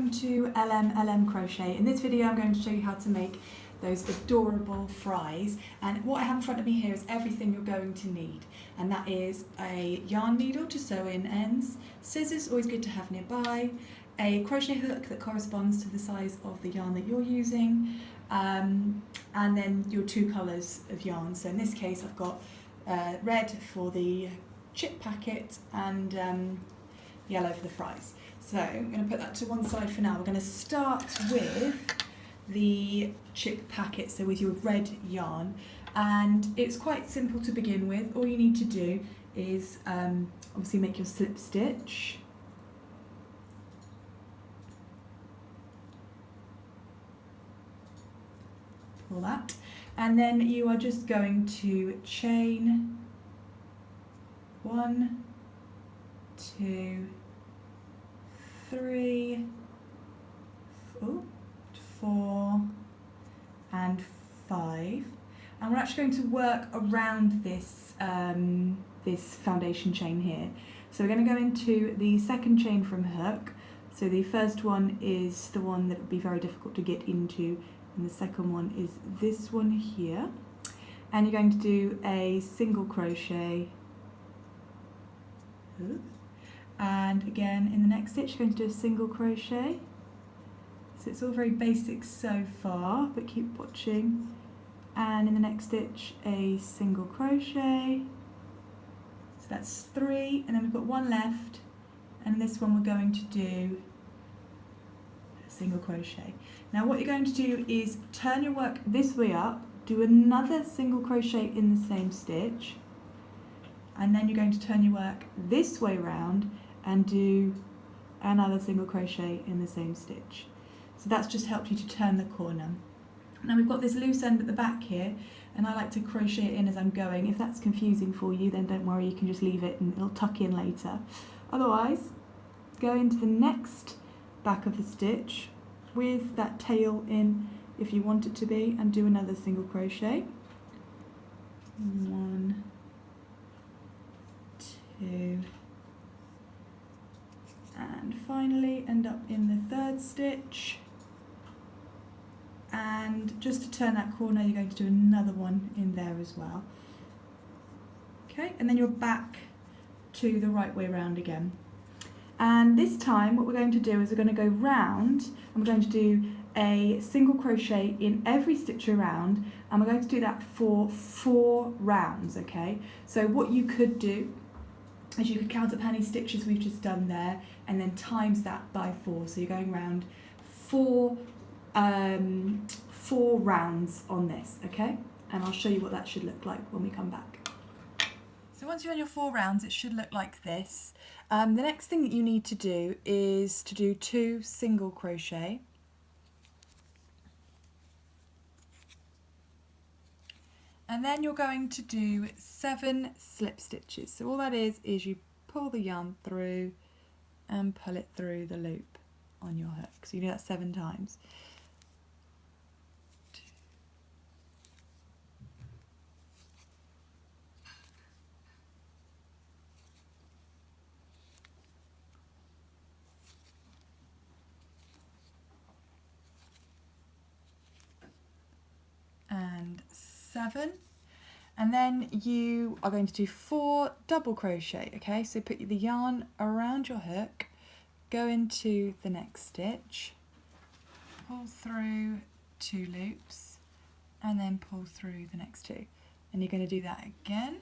welcome to LM Crochet. In this video I'm going to show you how to make those adorable fries, and what I have in front of me here is everything you're going to need, and that is a yarn needle to sew in ends, scissors, always good to have nearby, a crochet hook that corresponds to the size of the yarn that you're using, and then your two colours of yarn. So in this case I've got red for the chip packet and yellow for the fries. So I'm going to put that to one side for now. We're going to start with the chip packet, so with your red yarn, and it's quite simple to begin with. All you need to do is obviously make your slip stitch. Pull that, and then you are just going to chain 1, 2, 3, 4 and 5, and we're actually going to work around this this foundation chain here. So we're going to go into the second chain from hook. So the first one is the one that would be very difficult to get into, and the second one is this one here, and you're going to do a single crochet, and again in the next stitch you're going to do a single crochet. So it's all very basic so far, but keep watching. And in the next stitch a single crochet. So that's 3, and then we've got 1 left, and in this one we're going to do a single crochet. Now what you're going to do is turn your work this way up, do another single crochet in the same stitch, and then you're going to turn your work this way round and do another single crochet in the same stitch. So that's just helped you to turn the corner. Now we've got this loose end at the back here, and I like to crochet it in as I'm going. If that's confusing for you, then don't worry, you can just leave it and it'll tuck in later. Otherwise, go into the next back of the stitch with that tail in if you want it to be, and do another single crochet. 1, 2, and finally end up in the third stitch. And just to turn that corner you're going to do another one in there as well. Okay, and then you're back to the right way round again. And this time what we're going to do is we're going to go round, and we're going to do a single crochet in every stitch around, and we're going to do that for 4 rounds, okay? So what you could do is you could count up how many stitches we've just done there, and then times that by 4. So you're going round 4 rounds on this, okay? And I'll show you what that should look like when we come back. So once you're on your 4 rounds, it should look like this. The next thing that you need to do is to do 2 single crochet. And then you're going to do 7 slip stitches. So all that is you pull the yarn through and pull it through the loop on your hook. So you do that 7 times. And 7, and then you are going to do 4 double crochet, okay? So put the yarn around your hook, go into the next stitch, pull through 2 loops, and then pull through the next 2, and you're going to do that again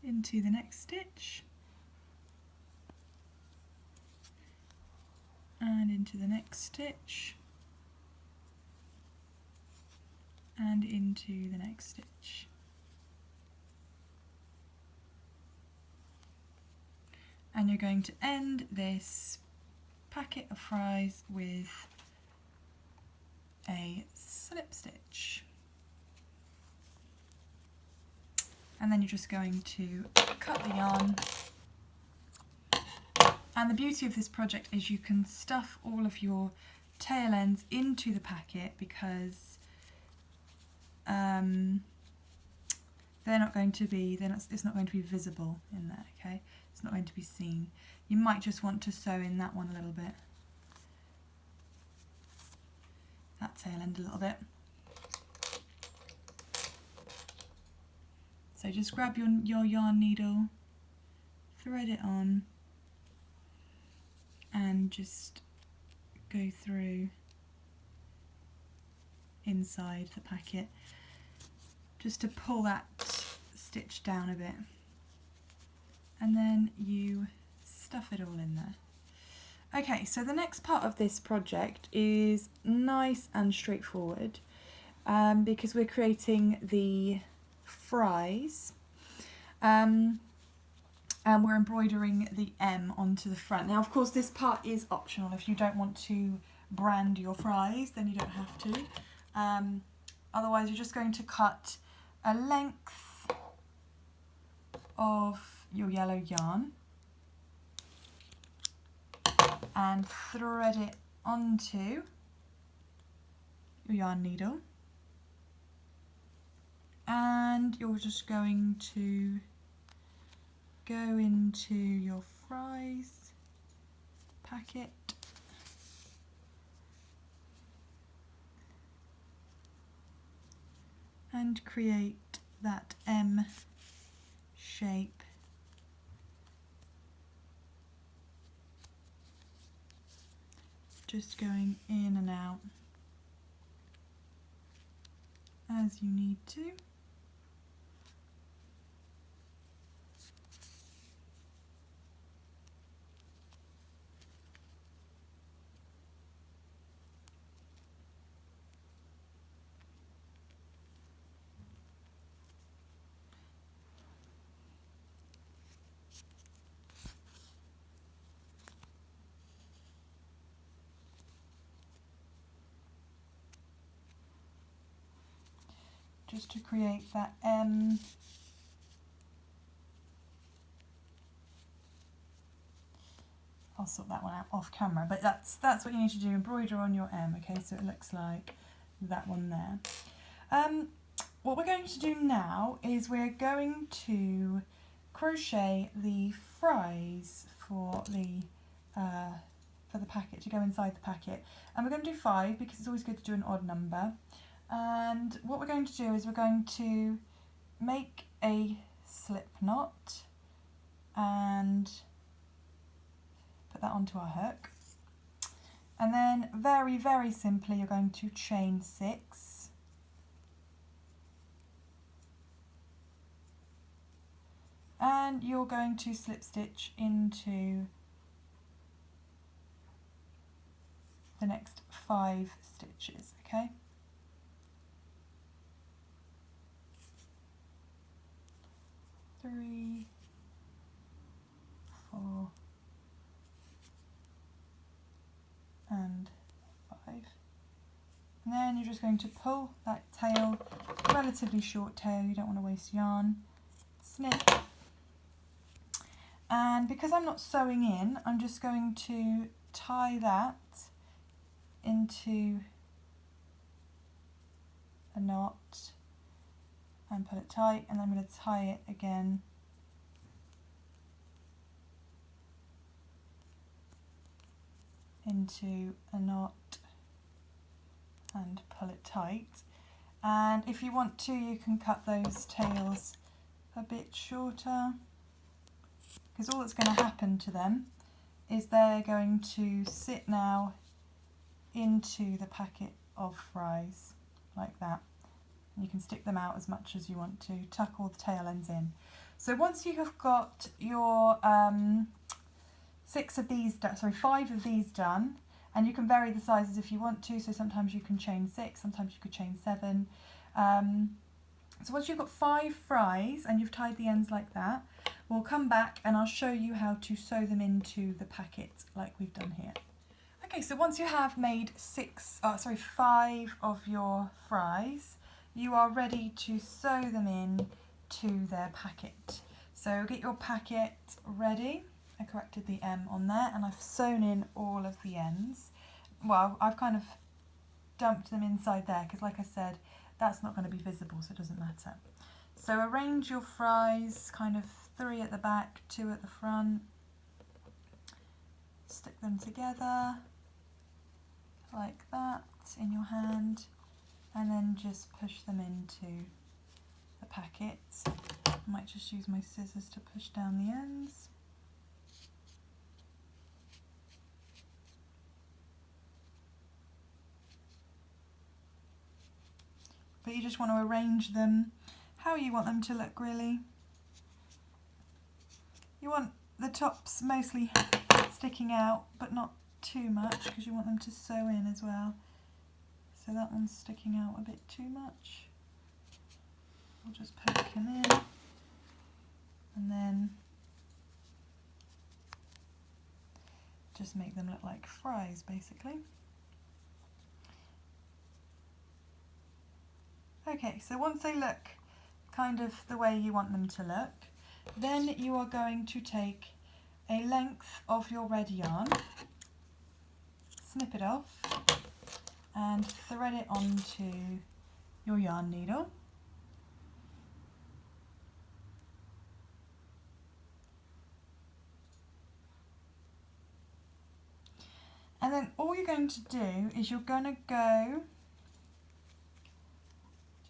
into the next stitch and into the next stitch and into the next stitch. And you're going to end this packet of fries with a slip stitch. And then you're just going to cut the yarn. And the beauty of this project is you can stuff all of your tail ends into the packet, because it's not going to be visible in there, okay? It's not going to be seen. You might just want to sew in that one a little bit, that tail end a little bit. So just grab your yarn needle, thread it on, and just go through inside the packet just to pull that stitch down a bit, and then you stuff it all in there. Okay, so the next part of this project is nice and straightforward because we're creating the fries and we're embroidering the M onto the front. Now of course this part is optional. If you don't want to brand your fries, then you don't have to. Otherwise you're just going to cut a length of your yellow yarn and thread it onto your yarn needle, and you're just going to go into your fries packet and create that M shape just going in and out as you need to. Just to create that M. I'll sort that one out off camera, but that's what you need to do, embroider on your M, okay, so it looks like that one there. What we're going to do now is we're going to crochet the fries for the packet, to go inside the packet, and we're going to do 5 because it's always good to do an odd number. And what we're going to do is we're going to make a slip knot and put that onto our hook, and then very, very simply you're going to chain 6, and you're going to slip stitch into the next 5 stitches, okay? Three, 4, and 5. And then you're just going to pull that tail, relatively short tail, you don't want to waste yarn, snip. And because I'm not sewing in, I'm just going to tie that into a knot and pull it tight, and then I'm going to tie it again into a knot and pull it tight. And if you want to, you can cut those tails a bit shorter, because all that's going to happen to them is they're going to sit now into the packet of fries like that. You can stick them out as much as you want to, tuck all the tail ends in. So once you have got your 5 of these done, and you can vary the sizes if you want to, so sometimes you can chain 6, sometimes you could chain 7. So once you've got 5 fries and you've tied the ends like that, we'll come back and I'll show you how to sew them into the packet like we've done here. Okay, so once you have made 5 of your fries, you are ready to sew them in to their packet. So get your packet ready. I corrected the M on there and I've sewn in all of the ends. Well, I've kind of dumped them inside there because, like I said, that's not going to be visible, so it doesn't matter. So arrange your fries, kind of 3 at the back, 2 at the front, stick them together like that in your hand, and then just push them into the packet. I might just use my scissors to push down the ends. But you just want to arrange them how you want them to look, really. You want the tops mostly sticking out, but not too much, because you want them to sew in as well. So that one's sticking out a bit too much. We'll just poke him in, and then just make them look like fries, basically. Okay, so once they look kind of the way you want them to look, then you are going to take a length of your red yarn, snip it off, and thread it onto your yarn needle. And then all you're going to do is you're going to go,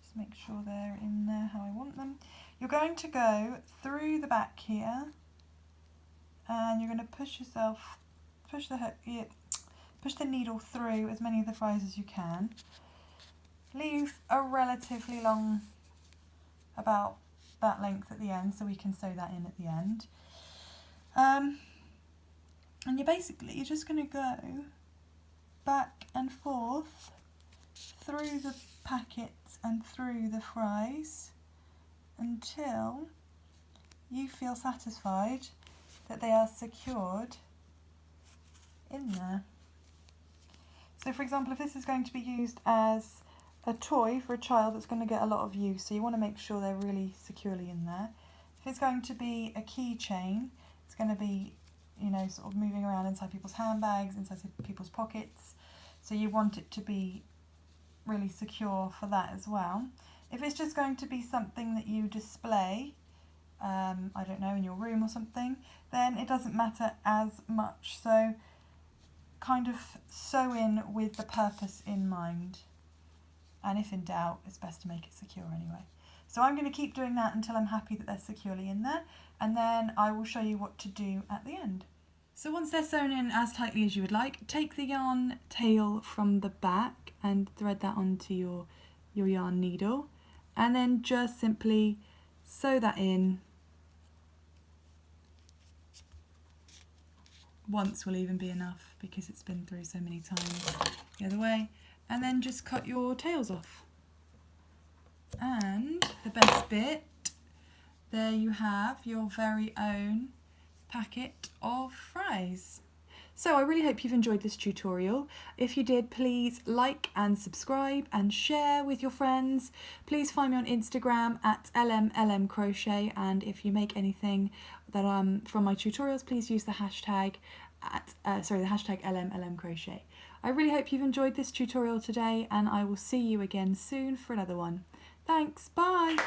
just make sure they're in there how I want them. You're going to go through the back here, and you're going to push yourself, push the needle through as many of the fries as you can. Leave a relatively long, about that length at the end, so we can sew that in at the end. And you're just going to go back and forth through the packets and through the fries until you feel satisfied that they are secured in there. So for example, if this is going to be used as a toy for a child that's going to get a lot of use, so you want to make sure they're really securely in there. If it's going to be a keychain, it's going to be, you know, sort of moving around inside people's handbags, inside people's pockets, so you want it to be really secure for that as well. If it's just going to be something that you display, I don't know, in your room or something, then it doesn't matter as much. So kind of sew in with the purpose in mind, and if in doubt, it's best to make it secure anyway. So I'm going to keep doing that until I'm happy that they're securely in there, and then I will show you what to do at the end. So once they're sewn in as tightly as you would like, take the yarn tail from the back and thread that onto your yarn needle, and then just simply sew that in. Once will even be enough because it's been through so many times the other way, and then just cut your tails off. And the best bit, there you have your very own packet of fries. So I really hope you've enjoyed this tutorial. If you did, please like and subscribe and share with your friends. Please find me on Instagram at LMLMCrochet, and if you make anything that from my tutorials, please use the hashtag LMLMCrochet. I really hope you've enjoyed this tutorial today, and I will see you again soon for another one. Thanks, bye!